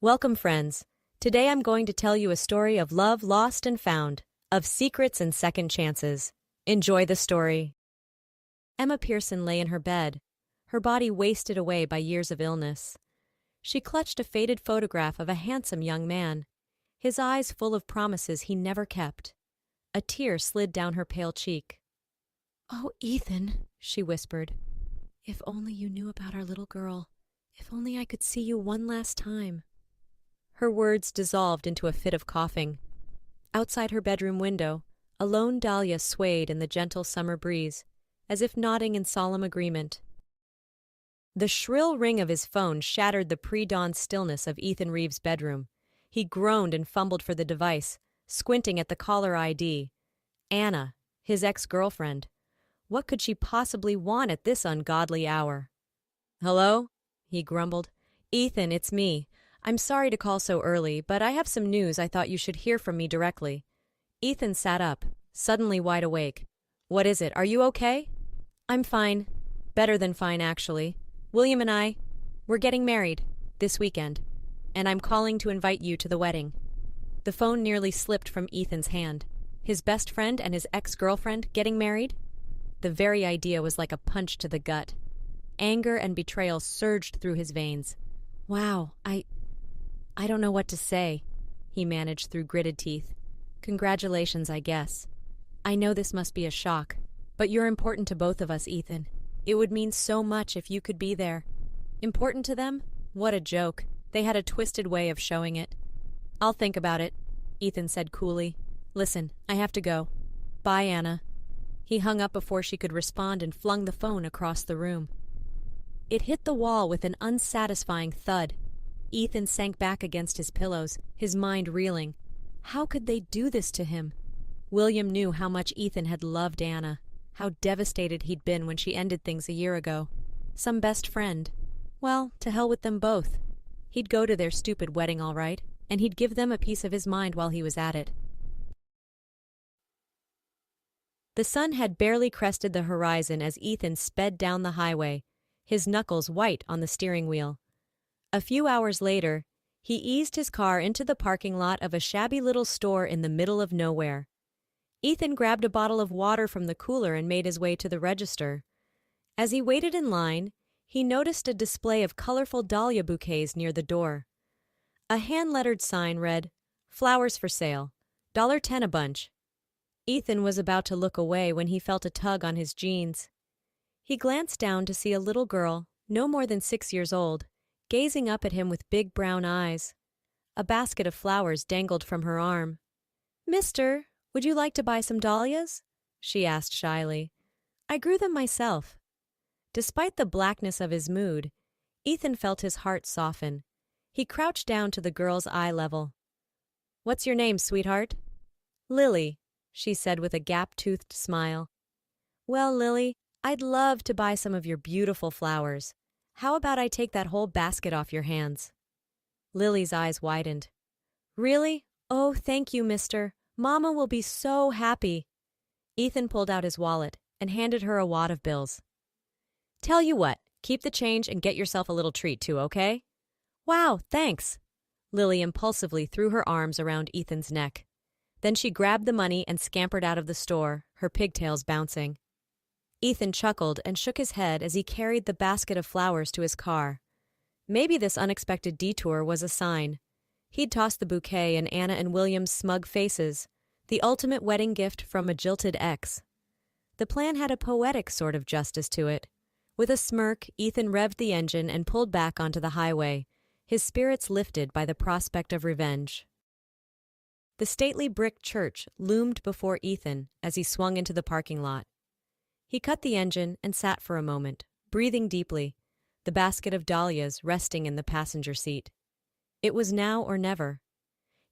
Welcome, friends. Today I'm going to tell you a story of love lost and found, of secrets and second chances. Enjoy the story. Emma Pearson lay in her bed, her body wasted away by years of illness. She clutched a faded photograph of a handsome young man, his eyes full of promises he never kept. A tear slid down her pale cheek. "Oh, Ethan," she whispered, "if only you knew about our little girl. If only I could see you one last time." Her words dissolved into a fit of coughing. Outside her bedroom window, a lone dahlia swayed in the gentle summer breeze, as if nodding in solemn agreement. The shrill ring of his phone shattered the pre-dawn stillness of Ethan Reeves' bedroom. He groaned and fumbled for the device, squinting at the caller ID. Anna, his ex-girlfriend. What could she possibly want at this ungodly hour? "Hello?" he grumbled. "Ethan, it's me. I'm sorry to call so early, but I have some news I thought you should hear from me directly." Ethan sat up, suddenly wide awake. "What is it? Are you okay?" "I'm fine. Better than fine, actually. William and we're getting married this weekend, and I'm calling to invite you to the wedding." The phone nearly slipped from Ethan's hand. His best friend and his ex-girlfriend getting married? The very idea was like a punch to the gut. Anger and betrayal surged through his veins. "Wow, I don't know what to say," he managed through gritted teeth. "Congratulations, I guess. I know this must be a shock, but you're important to both of us, Ethan. It would mean so much if you could be there." Important to them? What a joke. They had a twisted way of showing it. "I'll think about it," Ethan said coolly. "Listen, I have to go. Bye, Anna." He hung up before she could respond and flung the phone across the room. It hit the wall with an unsatisfying thud. Ethan sank back against his pillows, his mind reeling. How could they do this to him? William knew how much Ethan had loved Anna, how devastated he'd been when she ended things a year ago. Some best friend. Well, to hell with them both. He'd go to their stupid wedding all right, and he'd give them a piece of his mind while he was at it. The sun had barely crested the horizon as Ethan sped down the highway, his knuckles white on the steering wheel. A few hours later, he eased his car into the parking lot of a shabby little store in the middle of nowhere. Ethan grabbed a bottle of water from the cooler and made his way to the register. As he waited in line, he noticed a display of colorful dahlia bouquets near the door. A hand-lettered sign read, "Flowers for sale, $10 a bunch." Ethan was about to look away when he felt a tug on his jeans. He glanced down to see a little girl, no more than 6 years old, gazing up at him with big brown eyes. A basket of flowers dangled from her arm. "Mister, would you like to buy some dahlias?" she asked shyly. "I grew them myself." Despite the blackness of his mood, Ethan felt his heart soften. He crouched down to the girl's eye level. "What's your name, sweetheart?" "Lily," she said with a gap-toothed smile. "Well, Lily, I'd love to buy some of your beautiful flowers. How about I take that whole basket off your hands?" Lily's eyes widened. "Really? Oh, thank you, mister. Mama will be so happy." Ethan pulled out his wallet and handed her a wad of bills. "Tell you what, keep the change and get yourself a little treat too, okay?" "Wow, thanks." Lily impulsively threw her arms around Ethan's neck. Then she grabbed the money and scampered out of the store, her pigtails bouncing. Ethan chuckled and shook his head as he carried the basket of flowers to his car. Maybe this unexpected detour was a sign. He'd toss the bouquet in Anna and William's smug faces, the ultimate wedding gift from a jilted ex. The plan had a poetic sort of justice to it. With a smirk, Ethan revved the engine and pulled back onto the highway, his spirits lifted by the prospect of revenge. The stately brick church loomed before Ethan as he swung into the parking lot. He cut the engine and sat for a moment, breathing deeply, the basket of dahlias resting in the passenger seat. It was now or never.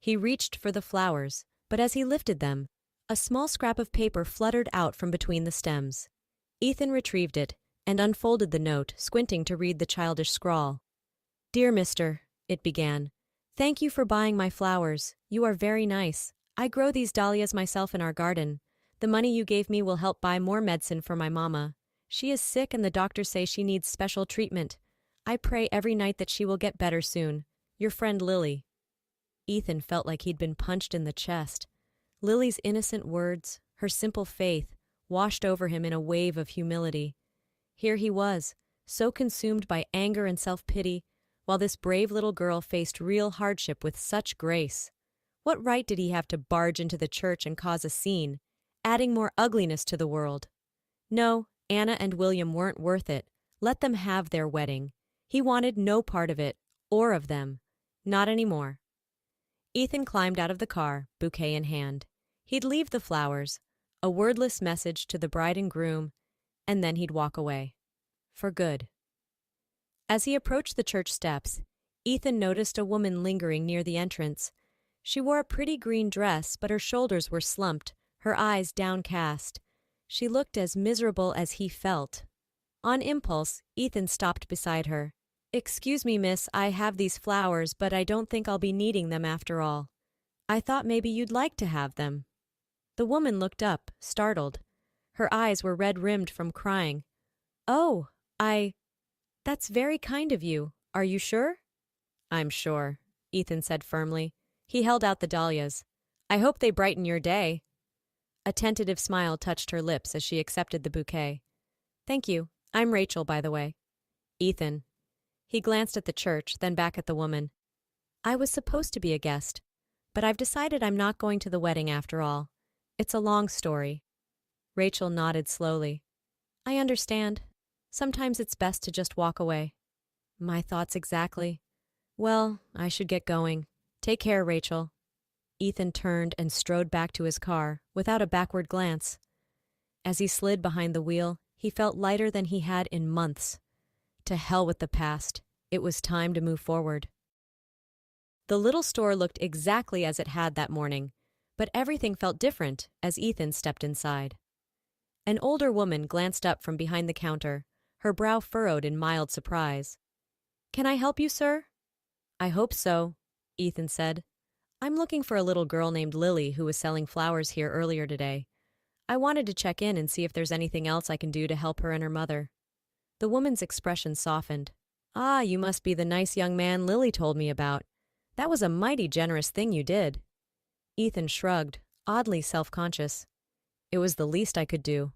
He reached for the flowers, but as he lifted them, a small scrap of paper fluttered out from between the stems. Ethan retrieved it and unfolded the note, squinting to read the childish scrawl. "Dear Mister," it began, "thank you for buying my flowers. You are very nice. I grow these dahlias myself in our garden. The money you gave me will help buy more medicine for my mama. She is sick and the doctors say she needs special treatment. I pray every night that she will get better soon. Your friend Lily. Ethan felt like he'd been punched in the chest. Lily's innocent words, her simple faith, washed over him in a wave of humility. Here he was, so consumed by anger and self-pity, while this brave little girl faced real hardship with such grace. What right did he have to barge into the church and cause a scene, adding more ugliness to the world? No, Anna and William weren't worth it. Let them have their wedding. He wanted no part of it, or of them. Not anymore. Ethan climbed out of the car, bouquet in hand. He'd leave the flowers, a wordless message to the bride and groom, and then he'd walk away. For good. As he approached the church steps, Ethan noticed a woman lingering near the entrance. She wore a pretty green dress, but her shoulders were slumped, her eyes downcast. She looked as miserable as he felt. On impulse, Ethan stopped beside her. "Excuse me, miss, I have these flowers, but I don't think I'll be needing them after all. I thought maybe you'd like to have them." The woman looked up, startled. Her eyes were red-rimmed from crying. "Oh, that's very kind of you. Are you sure?" "I'm sure," Ethan said firmly. He held out the dahlias. "I hope they brighten your day." A tentative smile touched her lips as she accepted the bouquet. "Thank you. I'm Rachel, by the way." "Ethan." He glanced at the church, then back at the woman. "I was supposed to be a guest, but I've decided I'm not going to the wedding after all. It's a long story." Rachel nodded slowly. "I understand. Sometimes it's best to just walk away." "My thoughts exactly. Well, I should get going. Take care, Rachel." Ethan turned and strode back to his car, without a backward glance. As he slid behind the wheel, he felt lighter than he had in months. To hell with the past. It was time to move forward. The little store looked exactly as it had that morning, but everything felt different as Ethan stepped inside. An older woman glanced up from behind the counter, her brow furrowed in mild surprise. "Can I help you, sir?" "I hope so," Ethan said. "I'm looking for a little girl named Lily who was selling flowers here earlier today. I wanted to check in and see if there's anything else I can do to help her and her mother." The woman's expression softened. "Ah, you must be the nice young man Lily told me about. That was a mighty generous thing you did." Ethan shrugged, oddly self-conscious. "It was the least I could do.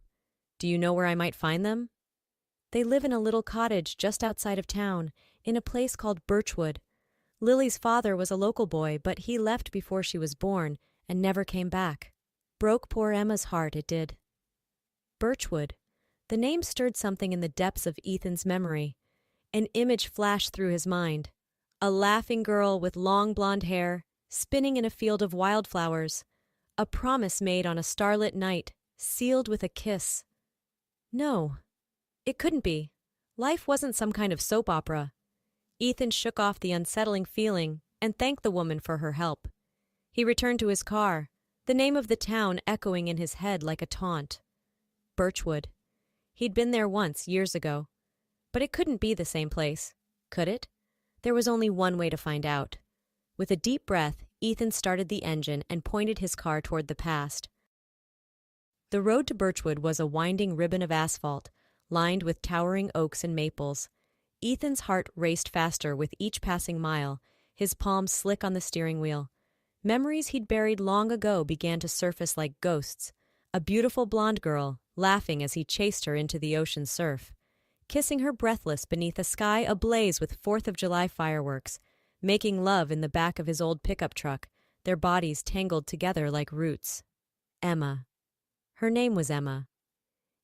Do you know where I might find them?" "They live in a little cottage just outside of town, in a place called Birchwood. Lily's father was a local boy, but he left before she was born and never came back. Broke poor Emma's heart, it did." Birchwood. The name stirred something in the depths of Ethan's memory. An image flashed through his mind. A laughing girl with long blonde hair, spinning in a field of wildflowers. A promise made on a starlit night, sealed with a kiss. No, it couldn't be. Life wasn't some kind of soap opera. Ethan shook off the unsettling feeling and thanked the woman for her help. He returned to his car, the name of the town echoing in his head like a taunt. Birchwood. He'd been there once, years ago. But it couldn't be the same place, could it? There was only one way to find out. With a deep breath, Ethan started the engine and pointed his car toward the past. The road to Birchwood was a winding ribbon of asphalt, lined with towering oaks and maples. Ethan's heart raced faster with each passing mile, his palms slick on the steering wheel. Memories he'd buried long ago began to surface like ghosts. A beautiful blonde girl, laughing as he chased her into the ocean surf. Kissing her breathless beneath a sky ablaze with 4th of July fireworks. Making love in the back of his old pickup truck, their bodies tangled together like roots. Emma. Her name was Emma.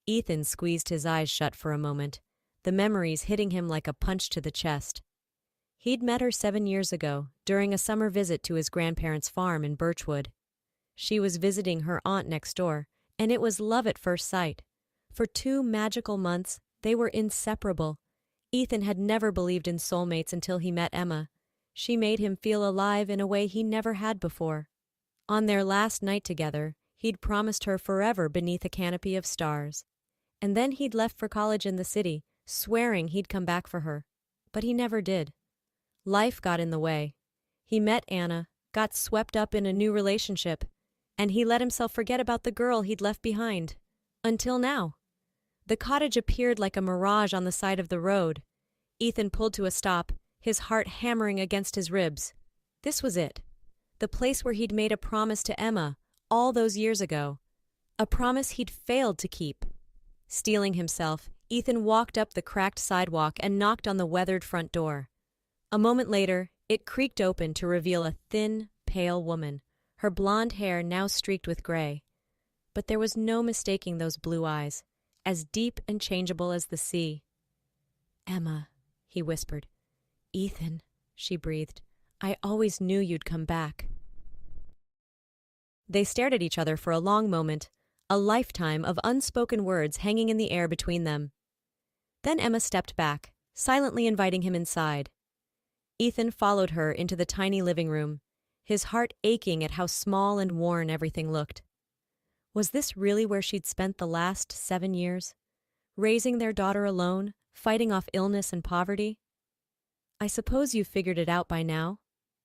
Ethan squeezed his eyes shut for a moment, the memories hitting him like a punch to the chest. He'd met her 7 years ago, during a summer visit to his grandparents' farm in Birchwood. She was visiting her aunt next door, and it was love at first sight. For 2 magical months, they were inseparable. Ethan had never believed in soulmates until he met Emma. She made him feel alive in a way he never had before. On their last night together, he'd promised her forever beneath a canopy of stars. And then he'd left for college in the city, swearing he'd come back for her. But he never did. Life got in the way. He met Anna, got swept up in a new relationship, and he let himself forget about the girl he'd left behind. Until now. The cottage appeared like a mirage on the side of the road. Ethan pulled to a stop, his heart hammering against his ribs. This was it. The place where he'd made a promise to Emma all those years ago. A promise he'd failed to keep. Steeling himself, Ethan walked up the cracked sidewalk and knocked on the weathered front door. A moment later, it creaked open to reveal a thin, pale woman, her blonde hair now streaked with gray. But there was no mistaking those blue eyes, as deep and changeable as the sea. "Emma," he whispered. "Ethan," she breathed. "I always knew you'd come back." They stared at each other for a long moment, a lifetime of unspoken words hanging in the air between them. Then Emma stepped back, silently inviting him inside. Ethan followed her into the tiny living room, his heart aching at how small and worn everything looked. Was this really where she'd spent the last 7 years? Raising their daughter alone, fighting off illness and poverty? "I suppose you've figured it out by now,"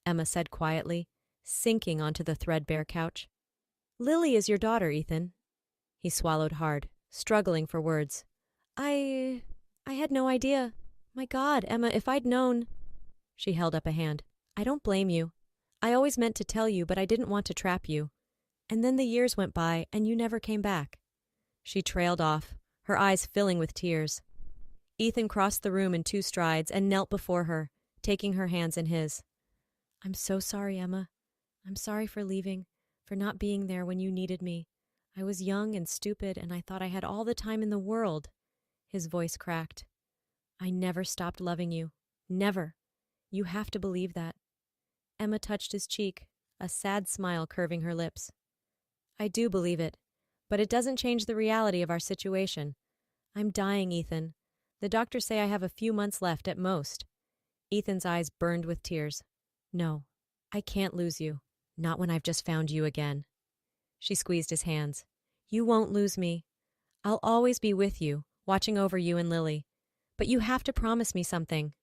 Emma said quietly, sinking onto the threadbare couch. "Lily is your daughter, Ethan." He swallowed hard, struggling for words. I had no idea. My God, Emma, if I'd known." She held up a hand. "I don't blame you. I always meant to tell you, but I didn't want to trap you. And then the years went by, and you never came back." She trailed off, her eyes filling with tears. Ethan crossed the room in 2 strides and knelt before her, taking her hands in his. "I'm so sorry, Emma. I'm sorry for leaving, for not being there when you needed me. I was young and stupid, and I thought I had all the time in the world." His voice cracked. "I never stopped loving you. Never. You have to believe that." Emma touched his cheek, a sad smile curving her lips. "I do believe it, but it doesn't change the reality of our situation. I'm dying, Ethan. The doctors say I have a few months left at most." Ethan's eyes burned with tears. "No, I can't lose you. Not when I've just found you again." She squeezed his hands. "You won't lose me. I'll always be with you, watching over you and Lily. But you have to promise me something."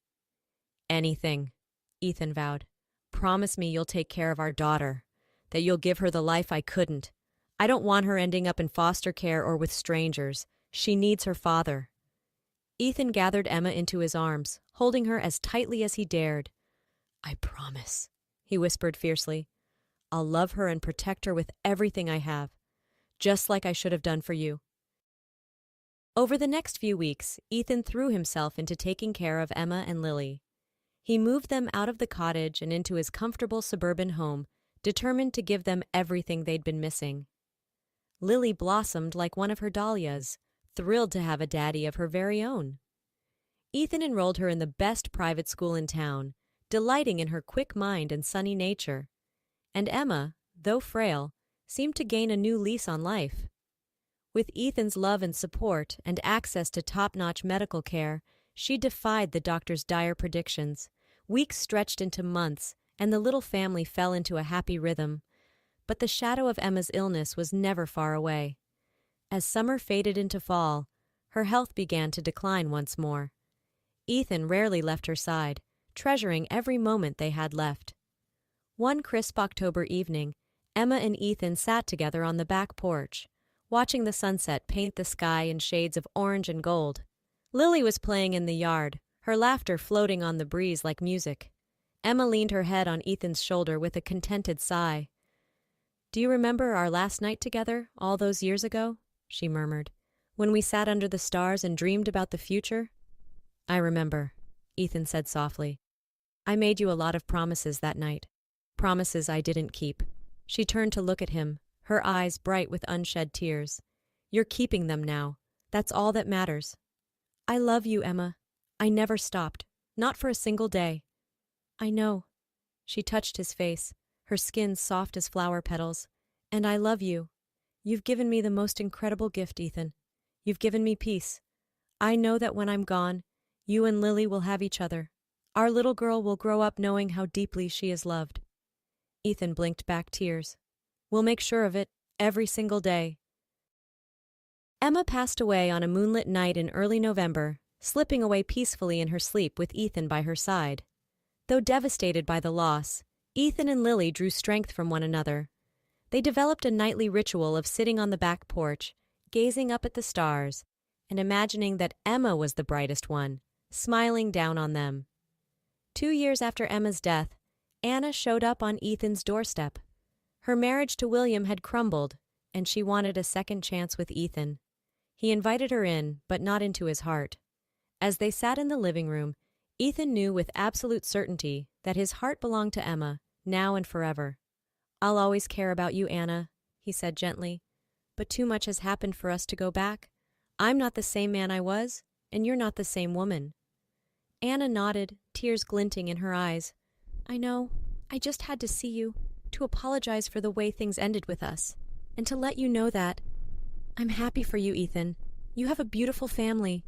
"Anything," Ethan vowed. "Promise me you'll take care of our daughter, that you'll give her the life I couldn't. I don't want her ending up in foster care or with strangers. She needs her father." Ethan gathered Emma into his arms, holding her as tightly as he dared. "I promise," he whispered fiercely. "I'll love her and protect her with everything I have, just like I should have done for you." Over the next few weeks, Ethan threw himself into taking care of Emma and Lily. He moved them out of the cottage and into his comfortable suburban home, determined to give them everything they'd been missing. Lily blossomed like one of her dahlias, thrilled to have a daddy of her very own. Ethan enrolled her in the best private school in town, delighting in her quick mind and sunny nature. And Emma, though frail, seemed to gain a new lease on life. With Ethan's love and support and access to top-notch medical care, she defied the doctor's dire predictions. Weeks stretched into months, and the little family fell into a happy rhythm. But the shadow of Emma's illness was never far away. As summer faded into fall, her health began to decline once more. Ethan rarely left her side, treasuring every moment they had left. One crisp October evening, Emma and Ethan sat together on the back porch, watching the sunset paint the sky in shades of orange and gold. Lily was playing in the yard, her laughter floating on the breeze like music. Emma leaned her head on Ethan's shoulder with a contented sigh. "Do you remember our last night together, all those years ago?" she murmured. "When we sat under the stars and dreamed about the future?" "I remember," Ethan said softly. "I made you a lot of promises that night. Promises I didn't keep." She turned to look at him, her eyes bright with unshed tears. "You're keeping them now. That's all that matters." "I love you, Emma. I never stopped. Not for a single day." "I know." She touched his face, her skin soft as flower petals. "And I love you. You've given me the most incredible gift, Ethan. You've given me peace. I know that when I'm gone, you and Lily will have each other. Our little girl will grow up knowing how deeply she is loved." Ethan blinked back tears. "We'll make sure of it, every single day." Emma passed away on a moonlit night in early November, slipping away peacefully in her sleep with Ethan by her side. Though devastated by the loss, Ethan and Lily drew strength from one another. They developed a nightly ritual of sitting on the back porch, gazing up at the stars, and imagining that Emma was the brightest one, smiling down on them. 2 years after Emma's death, Anna showed up on Ethan's doorstep. Her marriage to William had crumbled, and she wanted a second chance with Ethan. He invited her in, but not into his heart. As they sat in the living room, Ethan knew with absolute certainty that his heart belonged to Emma, now and forever. "I'll always care about you, Anna," he said gently. "But too much has happened for us to go back. I'm not the same man I was, and you're not the same woman." Anna nodded, tears glinting in her eyes. "I know. I just had to see you, to apologize for the way things ended with us, and to let you know that I'm happy for you, Ethan. You have a beautiful family."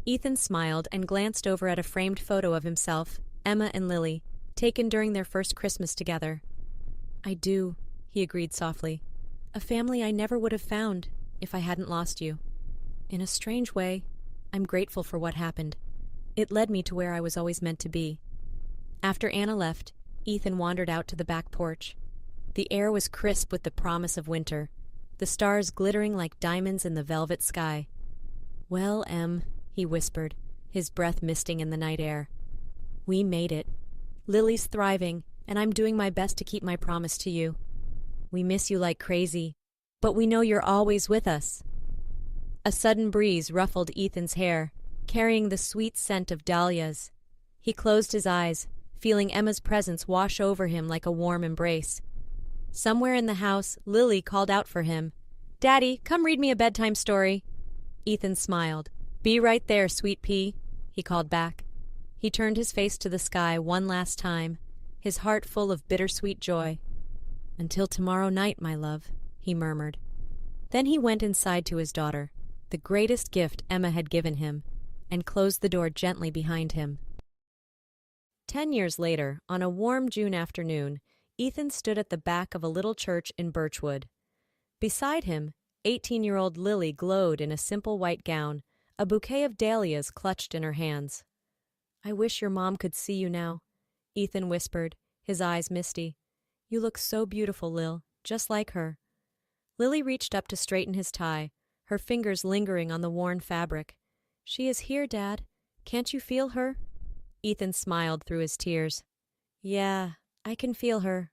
Ethan smiled and glanced over at a framed photo of himself, Emma and Lily, taken during their first Christmas together. "I do," he agreed softly. "A family I never would have found if I hadn't lost you. In a strange way, I'm grateful for what happened. It led me to where I was always meant to be." After Anna left, Ethan wandered out to the back porch. The air was crisp with the promise of winter, the stars glittering like diamonds in the velvet sky. "Well, Em," he whispered, his breath misting in the night air. "We made it. Lily's thriving, and I'm doing my best to keep my promise to you. We miss you like crazy, but we know you're always with us." A sudden breeze ruffled Ethan's hair, carrying the sweet scent of dahlias. He closed his eyes, feeling Emma's presence wash over him like a warm embrace. Somewhere in the house, Lily called out for him. "Daddy, come read me a bedtime story." Ethan smiled. "Be right there, sweet pea," he called back. He turned his face to the sky one last time, his heart full of bittersweet joy. "Until tomorrow night, my love," he murmured. Then he went inside to his daughter, the greatest gift Emma had given him, and closed the door gently behind him. 10 years later, on a warm June afternoon, Ethan stood at the back of a little church in Birchwood. Beside him, 18-year-old Lily glowed in a simple white gown, a bouquet of dahlias clutched in her hands. "I wish your mom could see you now," Ethan whispered, his eyes misty. "You look so beautiful, Lil, just like her." Lily reached up to straighten his tie, her fingers lingering on the worn fabric. "She is here, Dad. Can't you feel her?" Ethan smiled through his tears. "Yeah, I can feel her."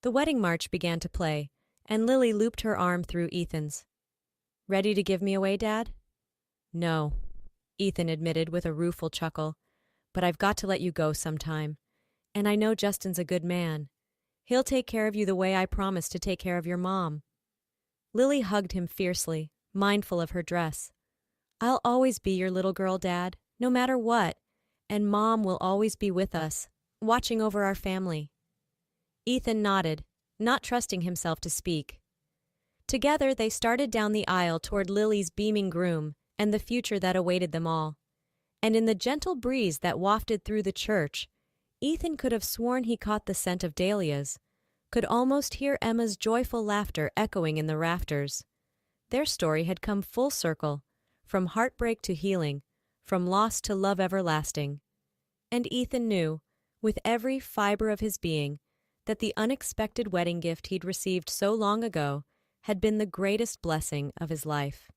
The wedding march began to play, and Lily looped her arm through Ethan's. "Ready to give me away, Dad?" "No," Ethan admitted with a rueful chuckle. "But I've got to let you go sometime. And I know Justin's a good man. He'll take care of you the way I promised to take care of your mom." Lily hugged him fiercely, mindful of her dress. "I'll always be your little girl, Dad, no matter what, and Mom will always be with us, watching over our family." Ethan nodded, not trusting himself to speak. Together they started down the aisle toward Lily's beaming groom and the future that awaited them all. And in the gentle breeze that wafted through the church, Ethan could have sworn he caught the scent of dahlias, could almost hear Emma's joyful laughter echoing in the rafters. Their story had come full circle, from heartbreak to healing, from loss to love everlasting. And Ethan knew, with every fiber of his being, that the unexpected wedding gift he'd received so long ago had been the greatest blessing of his life.